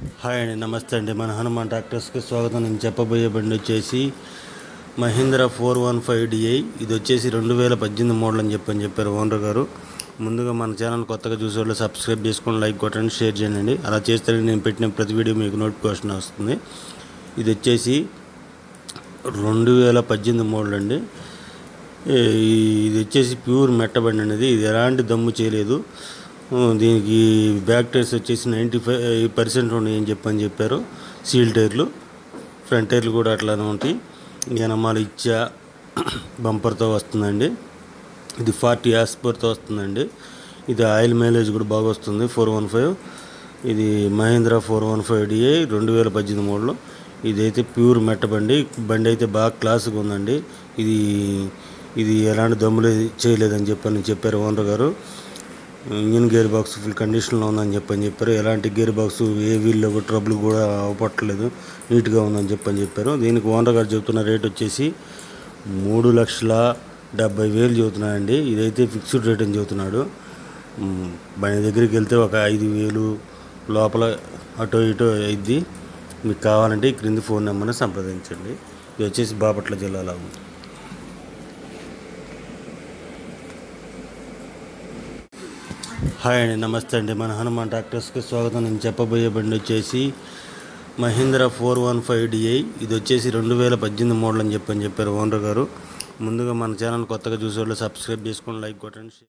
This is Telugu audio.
హాయ్ అండి, నమస్తే అండి. మన హనుమాన్ ట్రాక్టర్స్కి స్వాగతం. నేను చెప్పబోయే బండి వచ్చేసి మహీంద్రా 415 DI. ఇది వచ్చేసి 2018 మోడల్ అని చెప్పారు ఓనర్ గారు. ముందుగా మన ఛానల్ కొత్తగా చూసే వాళ్ళు సబ్స్క్రైబ్ చేసుకొని లైక్ కొట్టండి, షేర్ చేయండి. అలా చేస్తే నేను పెట్టిన ప్రతి వీడియో మీకు నోటిఫికేషన్ వస్తుంది. ఇది వచ్చేసి 2018 మోడల్ అండి. ఇది వచ్చేసి ప్యూర్ మెట్టబండి అనేది. ఇది ఎలాంటి దమ్ము చేయలేదు. దీనికి బ్యాక్ టైర్స్ వచ్చేసి 95% ఉన్నాయని చెప్పారు. సీల్ టైర్లు, ఫ్రంట్ టైర్లు కూడా అట్లానే ఉంటాయి. ఎనమాల ఇచ్చా బంపర్తో వస్తుందండి. ఇది 40 HP వస్తుందండి. ఇది ఆయిల్ మైలేజ్ కూడా బాగా వస్తుంది. 415 ఇది మహీంద్రా 415 DI 2018 మోడల్. ఇదైతే ప్యూర్ మెట్ట బండి అయితే బాగా క్లాస్గా ఉందండి. ఇది ఎలాంటి దమ్ములు చేయలేదని చెప్పారు ఓనర్ గారు. ఇంజిన్ గేర్ బాక్స్ ఫుల్ కండిషన్లో ఉందని చెప్పారు. ఎలాంటి గేర్ బాక్స్ ఏ వీల్లో కూడా ట్రబుల్ కూడా అవపట్టలేదు, నీట్గా ఉందని చెప్పారు. దీనికి ఓనర్ గారు చెబుతున్న రేట్ వచ్చేసి 3,70,000 చెబుతున్నాడండి. ఇదైతే ఫిక్స్డ్ రేట్ అని చెబుతున్నాడు. బండి దగ్గరికి వెళ్తే ఒక 5,000 లోపల అటో ఇటో అయింది. మీకు కావాలంటే ఈ క్రింది ఫోన్ నెంబర్ని సంప్రదించండి. ఇది వచ్చేసి బాపట్ల జిల్లాలో ఉంది. హాయ్ అండి, నమస్తే అండి. మన హనుమాన్ ట్రాక్టర్స్కి స్వాగతం. నేను చెప్పబోయే బండి వచ్చేసి మహీంద్రా 415 DI. ఇది వచ్చేసి 2018 మోడల్ అని చెప్పారు ఓనర్ గారు. ముందుగా మన ఛానల్ కొత్తగా చూసే వాళ్ళు సబ్స్క్రైబ్ చేసుకొని లైక్ కొట్టండి.